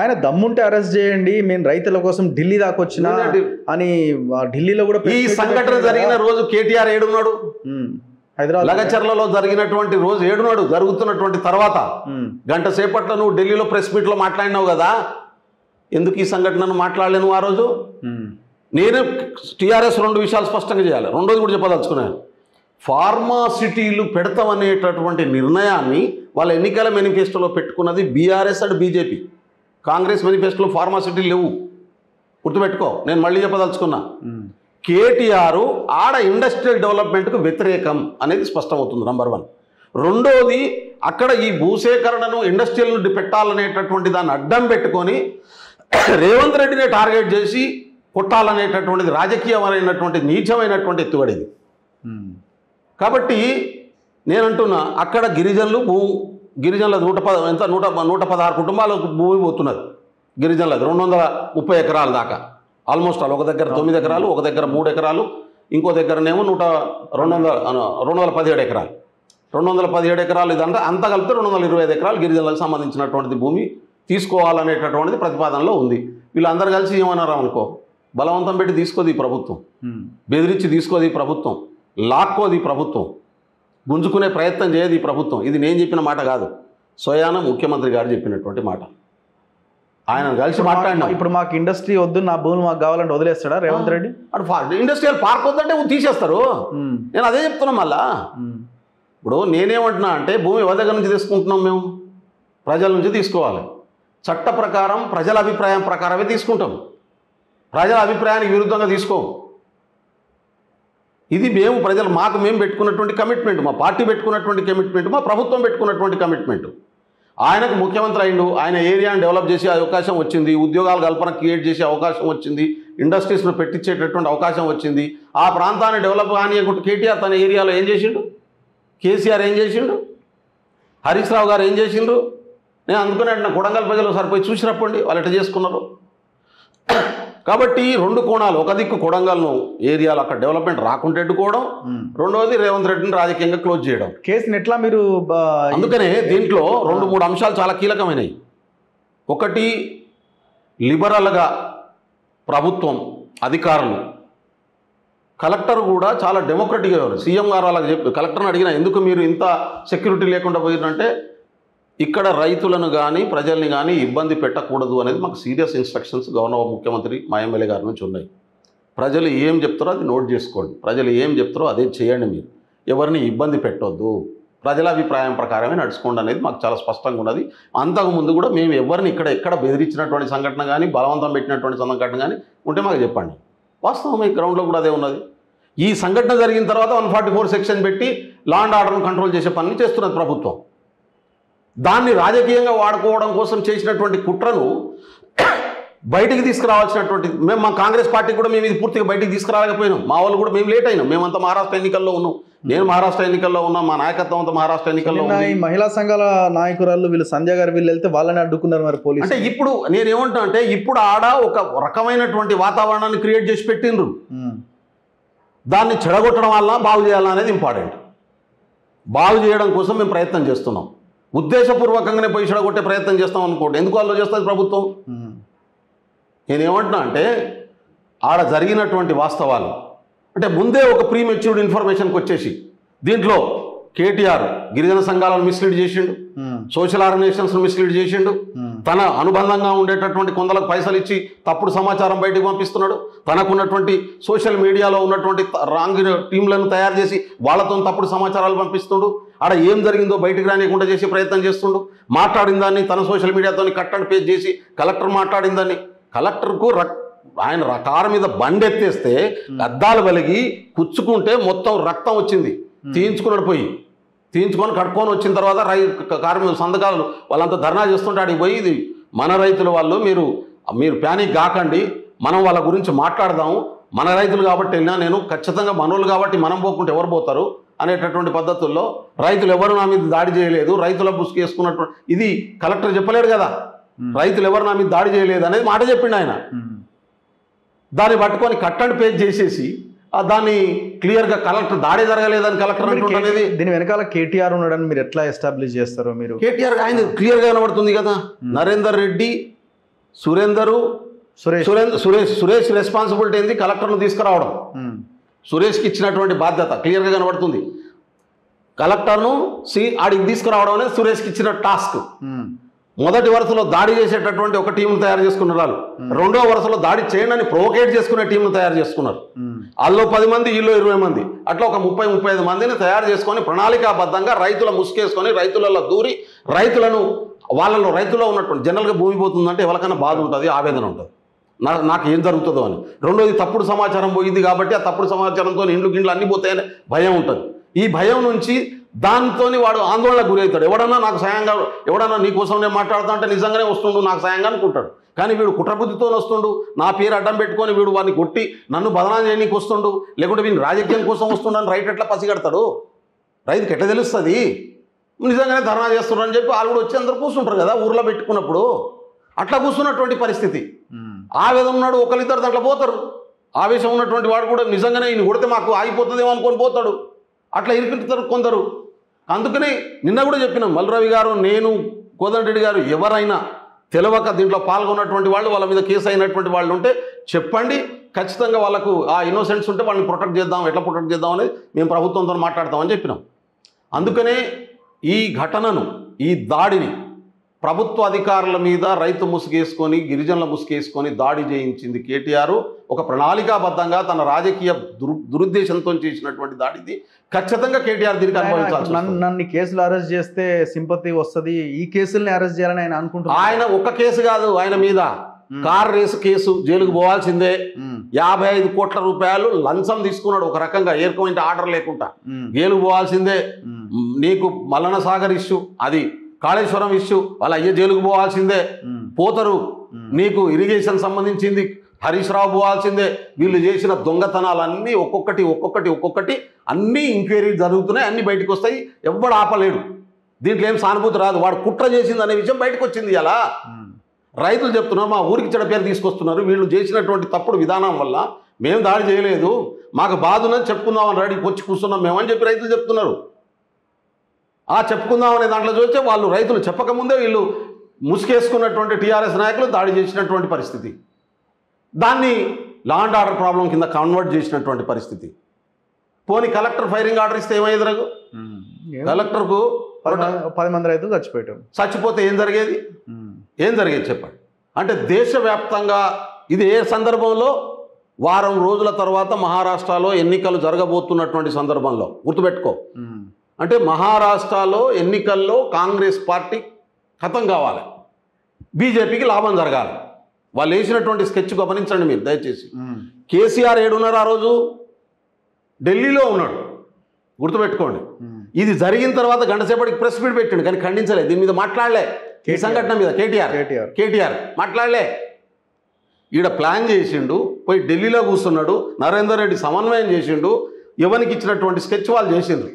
ఆయన దమ్ముంటే అరెస్ట్ చేయండి, మేము రైతుల కోసం ఢిల్లీ దాకా వచ్చినా అని ఢిల్లీలో కూడా ఈ సంఘటన జరిగిన రోజు కేటీఆర్ ఏడున్నాడు? హైదరాబాద్ లగచర్లలో జరిగినటువంటి రోజు ఏడున్నాడు? జరుగుతున్నటువంటి తర్వాత గంట సేపట్లో నువ్వు ఢిల్లీలో ప్రెస్ మీట్లో మాట్లాడినావు కదా, ఎందుకు ఈ సంఘటనను మాట్లాడలేను ఆ రోజు? నేను టీఆర్ఎస్ 2 విషయాలు స్పష్టంగా చేయాలి. రెండోది కూడా చెప్పదలుచుకున్నాను. ఫార్మాసిటీలు పెడతామనేటటువంటి నిర్ణయాన్ని వాళ్ళ ఎన్నికల మేనిఫెస్టోలో పెట్టుకున్నది బీఆర్ఎస్ అండ్ బీజేపీ. కాంగ్రెస్ మేనిఫెస్టోలో ఫార్మాసిటీలు లేవు, గుర్తుపెట్టుకో. నేను మళ్ళీ చెప్పదలుచుకున్నా, కేటీఆర్ ఆడ ఇండస్ట్రియల్ డెవలప్మెంట్కు వ్యతిరేకం అనేది స్పష్టమవుతుంది, నంబర్ 1. రెండోది, అక్కడ ఈ భూసేకరణను ఇండస్ట్రియల్ నుండి పెట్టాలనేటటువంటి దాన్ని అడ్డం పెట్టుకొని రేవంత్ రెడ్డిని టార్గెట్ చేసి కొట్టాలనేటటువంటిది రాజకీయమైనటువంటి నీచమైనటువంటి ఎత్తుగడేది. కాబట్టి నేనంటున్నా, అక్కడ గిరిజనుల 116 కుటుంబాలకు భూమి పోతున్నది. గిరిజనులది 230 ఎకరాల దాకా, ఆల్మోస్ట్ ఆల్. ఒక దగ్గర 9 ఎకరాలు, ఒక దగ్గర 3 ఎకరాలు, ఇంకో దగ్గరనేమో 217 ఎకరాలు. 217 ఎకరాలు ఇదంతా అంతా కలిపితే 225 ఎకరాలు గిరిజనులకు సంబంధించినటువంటిది భూమి తీసుకోవాలనేటటువంటిది ప్రతిపాదనలో ఉంది. వీళ్ళందరూ కలిసి ఏమన్నారు అనుకో, బలవంతం పెట్టి తీసుకోది ప్రభుత్వం, బెదిరించి తీసుకోది ప్రభుత్వం, లాక్కోది ప్రభుత్వం, గుంజుకునే ప్రయత్నం చేయదు ఈ ప్రభుత్వం. ఇది నేను చెప్పిన మాట కాదు, స్వయాన ముఖ్యమంత్రి గారు చెప్పినటువంటి మాట. ఆయన కలిసి మాట్లాడినా, ఇప్పుడు మాకు ఇండస్ట్రీ వద్దు, నా భూమి మాకు కావాలంటే వదిలేస్తాడా రేవంత్ రెడ్డి? అటు ఇండస్ట్రియల్ పార్క్ వద్దంటే తీసేస్తారు. నేను అదే చెప్తున్నా. మళ్ళా ఇప్పుడు నేనేమంటున్నా అంటే, భూమి ఎవరి దగ్గర నుంచి తీసుకుంటున్నాం? మేము ప్రజల నుంచి తీసుకోవాలి. చట్ట ప్రకారం ప్రజల అభిప్రాయం ప్రకారమే తీసుకుంటాం, ప్రజల అభిప్రాయానికి విరుద్ధంగా తీసుకోం. ఇది మేము మేము పెట్టుకున్నటువంటి కమిట్మెంట్, మా పార్టీ పెట్టుకున్నటువంటి కమిట్మెంట్, మా ప్రభుత్వం పెట్టుకున్నటువంటి కమిట్మెంట్. ఆయనకు ముఖ్యమంత్రి అయిండు, ఆయన ఏరియాను డెవలప్ చేసే అవకాశం వచ్చింది, ఉద్యోగాల కల్పన క్రియేట్ చేసే అవకాశం వచ్చింది, ఇండస్ట్రీస్ను పెట్టించేటటువంటి అవకాశం వచ్చింది. ఆ ప్రాంతాన్ని డెవలప్ కానియకుంటే కేటీఆర్ తన ఏరియాలో ఏం చేసిండు, కేసీఆర్ ఏం చేసిండు, హరీష్ రావు గారు ఏం చేసిండ్రు? నేను అందుకునే నా కొడంగల్ ప్రజలు సరిపోయి చూసినప్పండి వాళ్ళు ఎట్లా చేసుకున్నారు. కాబట్టి 2 కోణాలు, ఒక దిక్కు కొడంగల్ను ఏరియాలో అక్కడ డెవలప్మెంట్ రాకుండా అడ్డుకోవడం, రెండవది రేవంత్ రెడ్డిని రాజకీయంగా క్లోజ్ చేయడం. కేసుని ఎట్లా మీరు అందుకనే దీంట్లో 2-3 అంశాలు చాలా కీలకమైనవి. ఒకటి, లిబరల్గా ప్రభుత్వం, అధికారులు, కలెక్టర్ కూడా చాలా డెమోక్రటిక్గా ఉన్నారు. సీఎం గారు అలాగ చెప్పి కలెక్టర్ని అడిగినా, ఎందుకు మీరు ఇంత సెక్యూరిటీ లేకుండా పోయిందంటే, ఇక్కడ రైతులను కానీ ప్రజల్ని కానీ ఇబ్బంది పెట్టకూడదు అనేది మాకు సీరియస్ ఇన్స్ట్రక్షన్స్ గవర్నర్ ముఖ్యమంత్రి మా ఎమ్మెల్యే గారి నుంచి ఉన్నాయి. ప్రజలు ఏం చెప్తారో అది నోట్ చేసుకోండి, ప్రజలు ఏం చెప్తారో అదే చేయండి, మీరు ఎవరిని ఇబ్బంది పెట్టొద్దు, ప్రజల అభిప్రాయం ప్రకారమే నడుచుకోండి అనేది మాకు చాలా స్పష్టంగా ఉన్నది. అంతకుముందు కూడా మేము ఎవరిని ఎక్కడ బెదిరించినటువంటి సంఘటన కానీ బలవంతం పెట్టినటువంటి సంఘటన కానీ ఉంటే మాకు చెప్పండి. వాస్తవం ఈ గ్రౌండ్లో కూడా అదే ఉన్నది. ఈ సంఘటన జరిగిన తర్వాత 144 సెక్షన్ పెట్టి లా అండ్ ఆర్డర్ను కంట్రోల్ చేసే పని చేస్తున్నది ప్రభుత్వం. దాన్ని రాజకీయంగా వాడుకోవడం కోసం చేసినటువంటి కుట్రను బయటికి తీసుకురావాల్సినటువంటి మా కాంగ్రెస్ పార్టీ కూడా మేము ఇది పూర్తిగా బయటికి తీసుకురాలేకపోయినాం. మా వాళ్ళు కూడా మేము లేట్ అయినాం. మేమంతా మహారాష్ట్ర ఎన్నికల్లో ఉన్నాం, నేను మహారాష్ట్ర ఎన్నికల్లో ఉన్నా, మా నాయకత్వం అంతా మహారాష్ట్ర ఎన్నికల్లో ఉంది. ఈ మహిళా సంఘాల నాయకురాళ్ళు వీళ్ళు సంధ్య గారు వీళ్ళు వెళ్తే వాళ్ళని అడ్డుకున్నారు మరి పోలీసు. అంటే ఇప్పుడు నేనేమంటా అంటే, ఇప్పుడు ఆడ ఒక రకమైనటువంటి వాతావరణాన్ని క్రియేట్ చేసి పెట్టిండ్రు. దాన్ని చెడగొట్టడం వల్ల బాగు చేయాలనేది ఇంపార్టెంట్. బాగు చేయడం కోసం మేము ప్రయత్నం చేస్తున్నాం. ఉద్దేశపూర్వకంగానే పోయి చెడగొట్టే ప్రయత్నం చేస్తాం అనుకోండి, ఎందుకు వాళ్ళు చేస్తుంది ప్రభుత్వం? నేనేమంటున్నా అంటే, ఆడ జరిగినటువంటి వాస్తవాలు అంటే ముందే ఒక ప్రీమెచ్యూర్డ్ ఇన్ఫర్మేషన్కి వచ్చేసి దీంట్లో కేటీఆర్ గిరిజన సంఘాలను మిస్లీడ్ చేసిండు, సోషల్ ఆర్గనైజేషన్స్ను మిస్లీడ్ చేసిండు, తన అనుబంధంగా ఉండేటటువంటి కొందలకు పైసలు ఇచ్చి తప్పుడు సమాచారం బయటకు పంపిస్తున్నాడు, తనకున్నటువంటి సోషల్ మీడియాలో ఉన్నటువంటి రాంగ్ టీంలను తయారు చేసి వాళ్ళతో తప్పుడు సమాచారాలు పంపిస్తుండు, ఆడ ఏం జరిగిందో బయటకు రానియకుండా చేసే ప్రయత్నం చేస్తుండు, మాట్లాడిన దాన్ని తన సోషల్ మీడియాతో కట్ అండ్ పేస్ట్ చేసి కలెక్టర్ మాట్లాడిన దాన్ని కలెక్టర్కు ఆయన కారు మీద బండి ఎత్తేస్తే అద్దాలు వెలిగి కుచ్చుకుంటే మొత్తం రక్తం వచ్చింది, తీయించుకున్నాడు, పోయి తీయించుకొని కట్టుకొని వచ్చిన తర్వాత కారు మీద సంతకాలు వాళ్ళంతా ధర్నా చేస్తుంటే ఆడికి పోయి, ఇది మన రైతుల వాళ్ళు, మీరు ప్యానిక్ కాకండి, మనం వాళ్ళ గురించి మాట్లాడదాము, మన రైతులు కాబట్టి వెళ్ళినా నేను ఖచ్చితంగా మనోళ్ళు కాబట్టి మనం పోకుంటే ఎవరు పోతారు అనేటటువంటి పద్ధతుల్లో రైతులు ఎవరు నా మీద దాడి చేయలేదు, రైతుల బుస్కి వేసుకున్నటువంటి ఇది కలెక్టర్ చెప్పలేడు కదా, రైతులు ఎవరు నా మీద దాడి చేయలేదు అనేది మాట చెప్పిండు ఆయన. దాన్ని పట్టుకొని కట్ అండ్ పేస్ట్ చేసేసి దాన్ని క్లియర్గా కలెక్టర్ దాడి జరగలేదని కలెక్టర్ అంటుండేది. దీని వెనకాల కేటీఆర్ ఉన్నాడని మీరు ఎట్లా ఎస్టాబ్లిష్ చేస్తారో? మీరు కేటీఆర్ ఆయన క్లియర్గా కనబడుతుంది కదా, నరేందర్ రెడ్డి సురేందరు సురేష్ సురేష్ రెస్పాన్సిబిలిటీ ఏంది? కలెక్టర్ను తీసుకురావడం. సురేష్కి ఇచ్చినటువంటి బాధ్యత క్లియర్గా కనబడుతుంది. కలెక్టర్ను ఆడికి తీసుకురావడం అనేది సురేష్కి ఇచ్చిన టాస్క్. మొదటి వరుసలో దాడి చేసేటటువంటి ఒక టీంను తయారు చేసుకున్నారు వాళ్ళు. రెండో వరుసలో దాడి చేయండి అని ప్రొవోకేట్ చేసుకునే టీంను తయారు చేసుకున్నారు. వాళ్ళు 10 మంది, వీళ్ళు 20 మంది, అట్లా ఒక 30-35 మందిని తయారు చేసుకొని ప్రణాళికాబద్ధంగా రైతుల ముసుకేసుకొని రైతులలో దూరి రైతులో ఉన్నటువంటి జనరల్గా భూమి పోతుందంటే ఎవరికైనా బాధ ఉంటుంది, ఆవేదన ఉంటుంది, నాకు ఏం జరుగుతుందో అని. రెండోది తప్పుడు సమాచారం పోయింది కాబట్టి ఆ తప్పుడు సమాచారంతో ఇండ్లు అన్నీ పోతాయనే భయం ఉంటుంది. ఈ భయం నుంచి దాంతో వాడు ఆందోళనకు గురవుతాడు. ఎవడన్నా నీకోసం నేను మాట్లాడుతా అంటే నిజంగానే వస్తుండు నాకు సాయంగా అనుకుంటాడు. కానీ వీడు కుట్రబుద్ధితో వస్తుండు, నా పేరు అడ్డం పెట్టుకొని వీడు వాడిని కొట్టి నన్ను బదనాం చేయడానికి వస్తుండు, లేకుంటే వీడిని రాజకీయం కోసం వస్తుండని రైతు ఎట్లా పసిగడతాడు? రైతుకి ఎట్లా తెలుస్తుంది నిజంగానే ధర్నా చేస్తున్నారు అని చెప్పి వాళ్ళు కూడా వచ్చి అందరూ కూర్చుంటారు కదా ఊర్లో పెట్టుకున్నప్పుడు. అట్లా కూర్చున్నటువంటి పరిస్థితి. ఆవేదన ఉన్నాడు, ఒకరిద్దరు దాంట్లో పోతారు. ఆవేశం ఉన్నటువంటి వాడు కూడా నిజంగానే ఈయన కొడితే మాకు ఆగిపోతుందేమో అనుకొని పోతాడు. అట్లా ఇరుకుంటారు కొందరు. అందుకని నిన్న కూడా చెప్పినాం, మల్రవి గారు, నేను, కోదండరెడ్డి గారు, ఎవరైనా తెలవక దీంట్లో పాల్గొన్నటువంటి వాళ్ళు, వాళ్ళ మీద కేసు అయినటువంటి వాళ్ళు ఉంటే చెప్పండి. ఖచ్చితంగా వాళ్ళకు ఆ ఇన్నోసెంట్స్ ఉంటే వాళ్ళని ప్రొటెక్ట్ చేద్దాం, ఎట్లా ప్రొటెక్ట్ చేద్దాం అనేది మేము ప్రభుత్వంతో మాట్లాడతామని చెప్పినాం. అందుకనే ఈ ఘటనను, ఈ దాడిని ప్రభుత్వ అధికారుల మీద రైతు ముసుగేసుకొని, గిరిజనుల ముసుగేసుకొని దాడి చేయించింది కేటీఆర్. ఒక ప్రణాళికాబద్ధంగా తన రాజకీయ దురుద్దేశంతో చేసినటువంటి దాడిది. ఖచ్చితంగా కేటీఆర్ దీనికి అనుభవించాల్సి. నన్ను కేసులు అరెస్ట్ చేస్తే సింపతి వస్తుంది, ఈ కేసుల్ని అరెస్ట్ చేయాలని ఆయన అనుకుంటున్నారు. ఆయన ఒక్క కేసు కాదు, ఆయన మీద కార్ రేసు కేసు, జైలుకు పోవాల్సిందే. 55 కోట్ల రూపాయలు లంచం తీసుకున్నాడు ఒక రకంగా, ఏర్కొంటే ఆర్డర్ లేకుండా. జైలుకు పోవాల్సిందే. నీకు మల్లన సాగర్ ఇష్యూ, అది కాళేశ్వరం ఇష్యూ, వాళ్ళ అయ్యే జైలుకు పోవాల్సిందే, పోతారు. నీకు ఇరిగేషన్ సంబంధించింది హరీష్ రావు పోవాల్సిందే. వీళ్ళు చేసిన దొంగతనాలన్నీ ఒక్కొక్కటి అన్నీ ఎంక్వైరీ జరుగుతున్నాయి, అన్నీ బయటకు వస్తాయి. ఎవ్వడు ఆపలేడు. దీంట్లో ఏం సానుభూతి రాదు. వాడు కుట్ర చేసింది అనే విషయం బయటకు వచ్చింది. అలా రైతులు చెప్తున్నారు, మా ఊరికి చెడ్డ పేరు తీసుకొస్తున్నారు, వీళ్ళు చేసినటువంటి తప్పుడు విధానం వల్ల మేము దాడి చేయలేదు, మాకు బాధ ఉన్నది చెప్పుకుందామని రెడీకి వచ్చి కూర్చున్నాం మేమని చెప్పి రైతులు చెప్తున్నారు. ఆ చెప్పుకుందామనే దాంట్లో చూస్తే వాళ్ళు రైతులు చెప్పకముందే వీళ్ళు ముసుకేసుకున్నటువంటి టీఆర్ఎస్ నాయకులు దాడి చేసినటువంటి పరిస్థితి. దాన్ని లా అండ్ ఆర్డర్ ప్రాబ్లం కింద కన్వర్ట్ చేసినటువంటి పరిస్థితి. పోనీ కలెక్టర్ ఫైరింగ్ ఆర్డర్ ఇస్తే ఏమయ్యేది రఘు? కలెక్టర్కు 10 మంది రైతులు చచ్చిపోతే ఏం జరిగేది చెప్పండి. అంటే దేశవ్యాప్తంగా ఇది ఏ సందర్భంలో? వారం రోజుల తర్వాత మహారాష్ట్రలో ఎన్నికలు జరగబోతున్నటువంటి సందర్భంలో గుర్తుపెట్టుకో. అంటే మహారాష్ట్రలో ఎన్నికల్లో కాంగ్రెస్ పార్టీ ఖతం కావాలి, బీజేపీకి లాభం జరగాలి. వాళ్ళు వేసినటువంటి స్కెచ్ గమనించండి మీరు దయచేసి. కేసీఆర్ ఏడున్నారు ఆ రోజు? ఢిల్లీలో ఉన్నాడు, గుర్తుపెట్టుకోండి. ఇది జరిగిన తర్వాత గంటసేపటికి ప్రెస్ మీట్ పెట్టిండు, కానీ ఖండించలేదు, దీని మీద మాట్లాడలే. ఈ సంఘటన మీద కేటీఆర్ మాట్లాడలే. ఈడ ప్లాన్ చేసిండు, పోయి ఢిల్లీలో కూర్చున్నాడు, నరేందర్ రెడ్డి సమన్వయం చేసిండు, ఎవరికి ఇచ్చినటువంటి స్కెచ్ వాళ్ళు చేసిండ్రు.